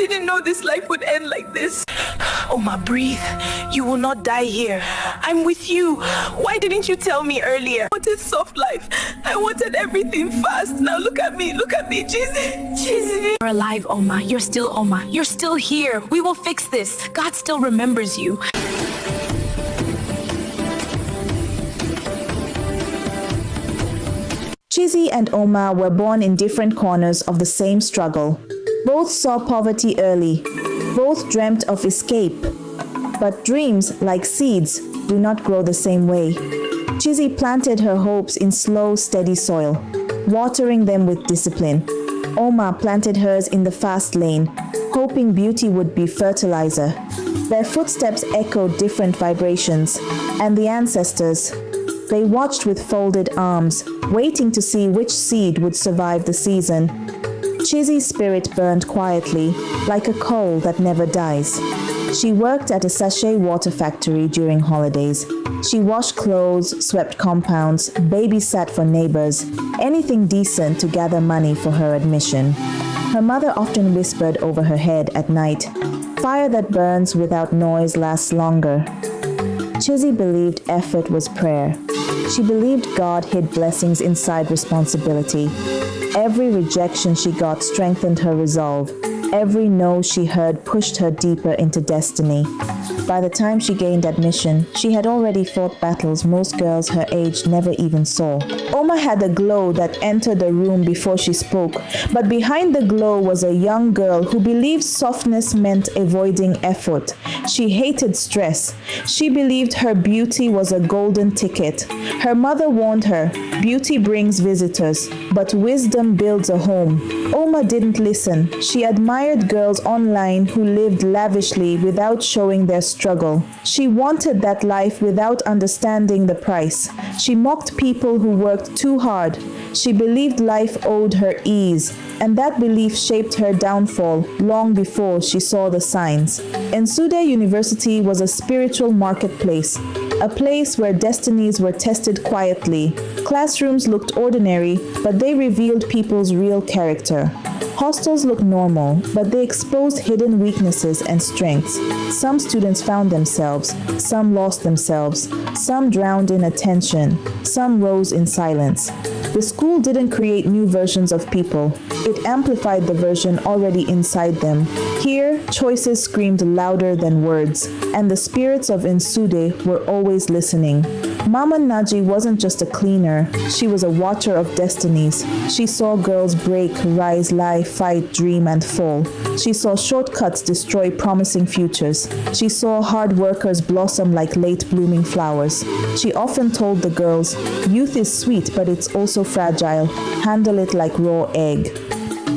didn't know this life would end like this. Omah, breathe. You will not die here. I'm with you. Why didn't you tell me earlier? I wanted soft life. I wanted everything fast. Now look at me, Chizzy. Chizzy. You're alive, Omah. You're still Omah. You're still here. We will fix this. God still remembers you. Chizzy and Omah were born in different corners of the same struggle. Both saw poverty early. Both dreamt of escape. But dreams, like seeds, do not grow the same way. Chizzy planted her hopes in slow, steady soil, watering them with discipline. Omah planted hers in the fast lane, hoping beauty would be fertilizer. Their footsteps echoed different vibrations, and the ancestors, they watched with folded arms, waiting to see which seed would survive the season. Chizzy's spirit burned quietly, like a coal that never dies. She worked at a sachet water factory during holidays. She washed clothes, swept compounds, babysat for neighbors, anything decent to gather money for her admission. Her mother often whispered over her head at night, "Fire that burns without noise lasts longer." Chizzy believed effort was prayer. She believed God hid blessings inside responsibility. Every rejection she got strengthened her resolve. Every no she heard pushed her deeper into destiny. By the time she gained admission, she had already fought battles most girls her age never even saw. Omah had a glow that entered the room before she spoke, but behind the glow was a young girl who believed softness meant avoiding effort. She hated stress. She believed her beauty was a golden ticket. Her mother warned her, "Beauty brings visitors, but wisdom builds a home." Omah didn't listen. She admired girls online who lived lavishly without showing their struggle. She wanted that life without understanding the price. She mocked people who worked too hard. She believed life owed her ease, and that belief shaped her downfall long before she saw the signs. Ensude University was a spiritual marketplace, a place where destinies were tested quietly. Classrooms looked ordinary, but they revealed people's real character. Hostels looked normal, but they exposed hidden weaknesses and strengths. Some students found themselves, some lost themselves, some drowned in attention, some rose in silence. The school didn't create new versions of people. It amplified the version already inside them. Here, choices screamed louder than words, and the spirits of Ensude were always listening. Mama Naji wasn't just a cleaner, she was a watcher of destinies. She saw girls break, rise, lie, fight, dream, and fall. She saw shortcuts destroy promising futures. She saw hard workers blossom like late blooming flowers. She often told the girls, "Youth is sweet, but it's also fragile. Handle it like raw egg."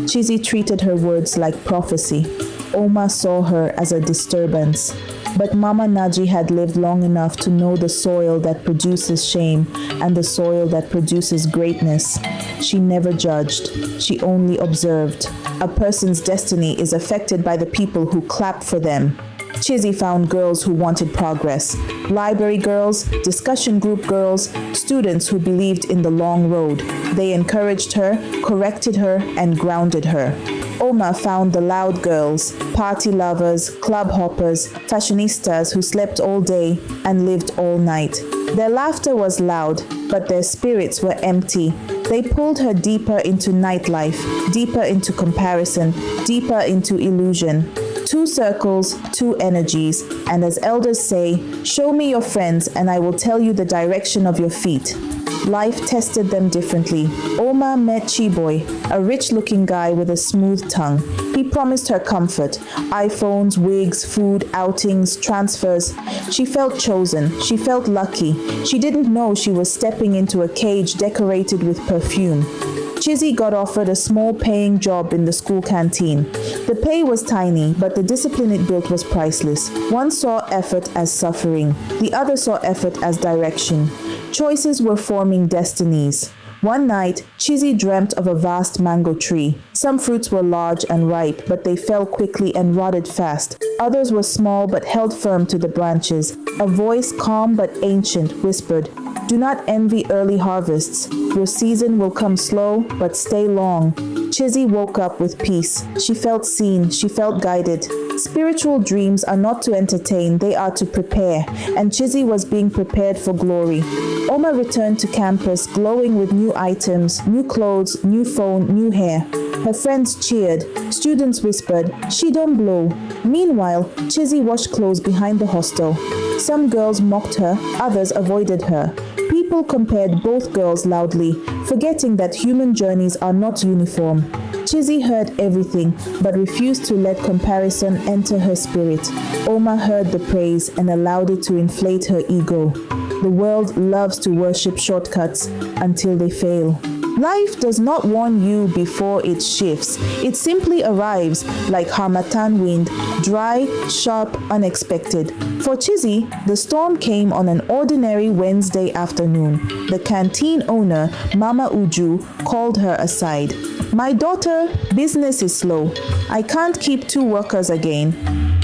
Chizzy treated her words like prophecy. Omah saw her as a disturbance. But Mama Naji had lived long enough to know the soil that produces shame and the soil that produces greatness. She never judged. She only observed. A person's destiny is affected by the people who clap for them. Chizzy found girls who wanted progress. Library girls, discussion group girls, students who believed in the long road. They encouraged her, corrected her, and grounded her. Omah found the loud girls, party lovers, club hoppers, fashionistas who slept all day and lived all night. Their laughter was loud, but their spirits were empty. They pulled her deeper into nightlife, deeper into comparison, deeper into illusion. Two circles, two energies, and as elders say, show me your friends and I will tell you the direction of your feet. Life tested them differently. Omah met Chiboy, a rich-looking guy with a smooth tongue. He promised her comfort, iPhones, wigs, food, outings, transfers. She felt chosen. She felt lucky. She didn't know she was stepping into a cage decorated with perfume. Chizzy got offered a small paying job in the school canteen. The pay was tiny, but the discipline it built was priceless. One saw effort as suffering. The other saw effort as direction. Choices were forming destinies. One night, Chizzy dreamt of a vast mango tree. Some fruits were large and ripe, but they fell quickly and rotted fast. Others were small but held firm to the branches. A voice, calm but ancient, whispered, Do not envy early harvests. Your season will come slow, but stay long. Chizzy woke up with peace. She felt seen. She felt guided. Spiritual dreams are not to entertain, they are to prepare, and Chizzy was being prepared for glory. Omah returned to campus glowing with new items, new clothes, new phone, new hair. Her friends cheered. Students whispered, "She don't blow." Meanwhile, Chizzy washed clothes behind the hostel. Some girls mocked her, others avoided her. People compared both girls loudly, forgetting that human journeys are not uniform. Chizzy heard everything, but refused to let comparison enter her spirit. Omah heard the praise and allowed it to inflate her ego. The world loves to worship shortcuts until they fail. Life does not warn you before it shifts. It simply arrives like harmattan wind, dry, sharp, unexpected. For Chizzy, the storm came on an ordinary Wednesday afternoon. The canteen owner, Mama Uju, called her aside. "My daughter, business is slow. I can't keep 2 workers again."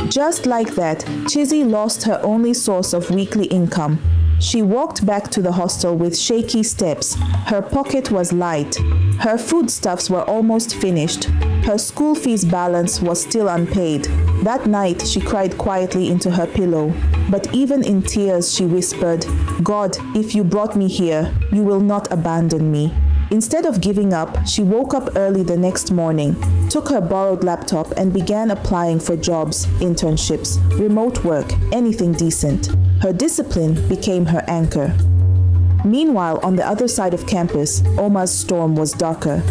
Just like that, Chizzy lost her only source of weekly income. She walked back to the hostel with shaky steps. Her pocket was light. Her foodstuffs were almost finished. Her school fees balance was still unpaid. That night, she cried quietly into her pillow. But even in tears, she whispered, "God, if you brought me here, you will not abandon me." Instead of giving up, she woke up early the next morning, took her borrowed laptop, and began applying for jobs, internships, remote work, anything decent. Her discipline became her anchor. Meanwhile, on the other side of campus, Omah's storm was darker.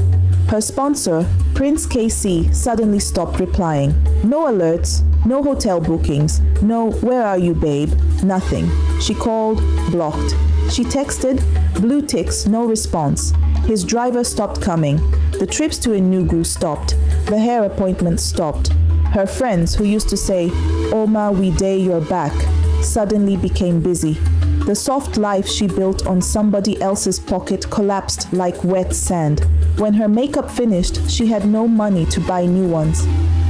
Her sponsor, Prince KC, suddenly stopped replying. No alerts, no hotel bookings, no "where are you, babe?" Nothing. She called, blocked. She texted, blue ticks, no response. His driver stopped coming. The trips to Enugu stopped. The hair appointment stopped. Her friends, who used to say, "Omah, we day your back," suddenly became busy. The soft life she built on somebody else's pocket collapsed like wet sand. When her makeup finished, she had no money to buy new ones.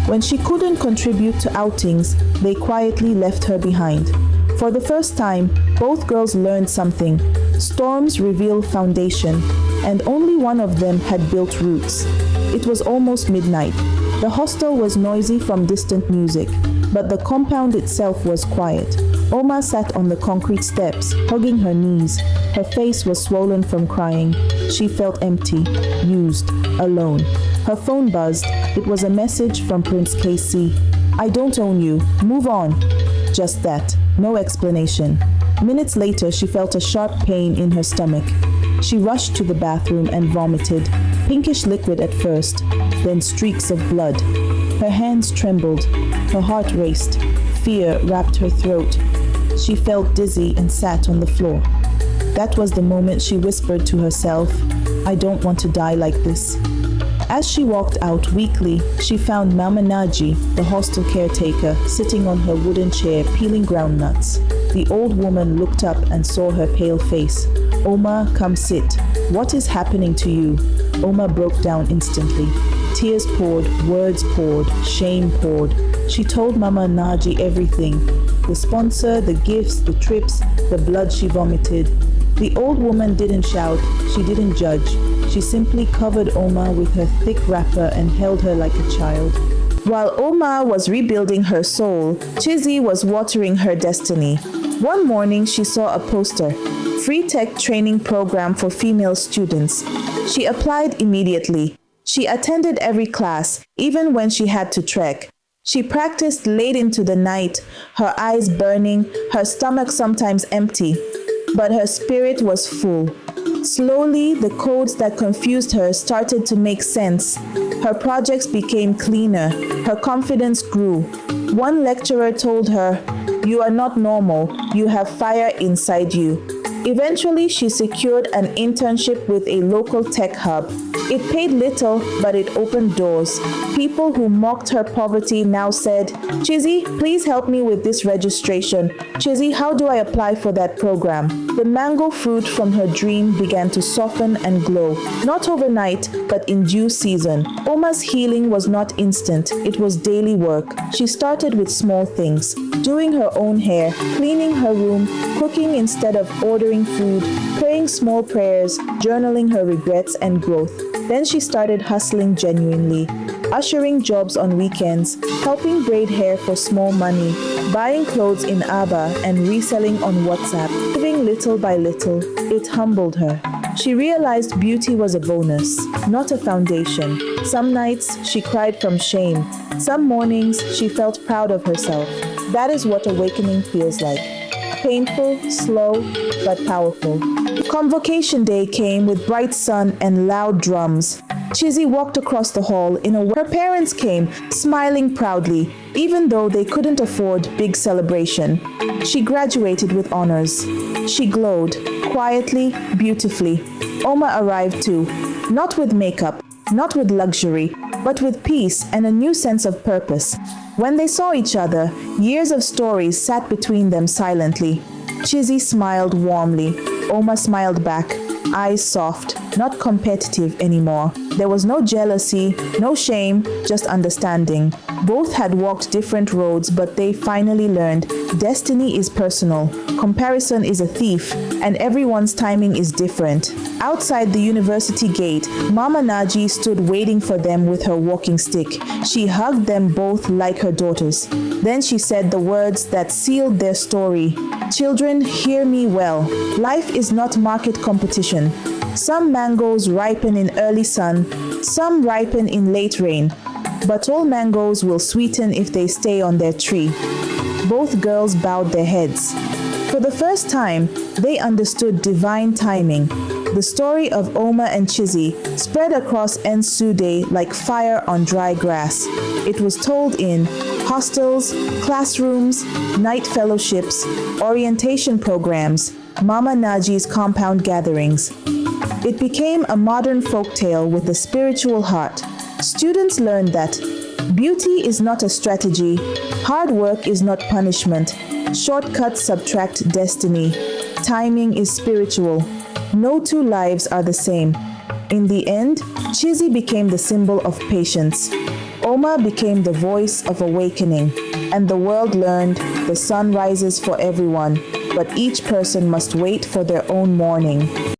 When she couldn't contribute to outings, they quietly left her behind. For the first time, both girls learned something. Storms reveal foundation, and only one of them had built roots. It was almost midnight. The hostel was noisy from distant music, but the compound itself was quiet. Omah sat on the concrete steps, hugging her knees. Her face was swollen from crying. She felt empty, used, alone. Her phone buzzed. It was a message from Prince KC. "I don't own you. Move on." Just that. No explanation. Minutes later, she felt a sharp pain in her stomach. She rushed to the bathroom and vomited. Pinkish liquid at first, then streaks of blood. Her hands trembled. Her heart raced. Fear wrapped her throat. She felt dizzy and sat on the floor. That was the moment she whispered to herself, "I don't want to die like this." As she walked out weakly, she found Mama Naji, the hostel caretaker, sitting on her wooden chair peeling groundnuts. The old woman looked up and saw her pale face. "Omah, come sit. What is happening to you?" Omah broke down instantly. Tears poured, words poured, shame poured. She told Mama Naji everything. The sponsor, the gifts, the trips, the blood she vomited. The old woman didn't shout. She didn't judge. She simply covered Omah with her thick wrapper and held her like a child. While Omah was rebuilding her soul, Chizzy was watering her destiny. One morning, she saw a poster, Free Tech Training Program for Female Students. She applied immediately. She attended every class, even when she had to trek. She practiced late into the night, her eyes burning, her stomach sometimes empty, but her spirit was full. Slowly, the codes that confused her started to make sense. Her projects became cleaner. Her confidence grew. One lecturer told her, "You are not normal. You have fire inside you." Eventually, she secured an internship with a local tech hub. It paid little, but it opened doors. People who mocked her poverty now said, "Chizzy, please help me with this registration. Chizzy, how do I apply for that program?" The mango fruit from her dream began to soften and glow. Not overnight, but in due season. Omah's healing was not instant. It was daily work. She started with small things, doing her own hair, cleaning her room, cooking instead of ordering ordering food, praying small prayers, journaling her regrets and growth. Then she started hustling genuinely, ushering jobs on weekends, helping braid hair for small money, buying clothes in Abba and reselling on WhatsApp. Living little by little, it humbled her. She realized beauty was a bonus, not a foundation. Some nights she cried from shame. Some mornings she felt proud of herself. That is what awakening feels like. Painful, slow, but powerful. Convocation day came with bright sun and loud drums. Chizzy walked across the hall her parents came, smiling proudly, even though they couldn't afford big celebration. She graduated with honors. She glowed, quietly, beautifully. Omah arrived too, not with makeup, not with luxury, but with peace and a new sense of purpose. When they saw each other, years of stories sat between them silently. Chizzy smiled warmly. Omah smiled back, eyes soft, not competitive anymore. There was no jealousy, no shame, just understanding. Both had walked different roads, but they finally learned destiny is personal, comparison is a thief, and everyone's timing is different. Outside the university gate, Mama Naji stood waiting for them with her walking stick. She hugged them both like her daughters. Then she said the words that sealed their story. Children, hear me well. Life is not market competition. Some mangoes ripen in early sun, some ripen in late rain, but all mangoes will sweeten if they stay on their tree. Both girls bowed their heads. For the first time, they understood divine timing. The story of Omah and Chizzy spread across Nsude like fire on dry grass. It was told in hostels, classrooms, night fellowships, orientation programs, Mama Naji's compound gatherings. It became a modern folktale with a spiritual heart. Students learned that beauty is not a strategy, hard work is not punishment, shortcuts subtract destiny, timing is spiritual. No two lives are the same. In the end, Chizzy became the symbol of patience. Omah became the voice of awakening, and the world learned the sun rises for everyone, but each person must wait for their own morning.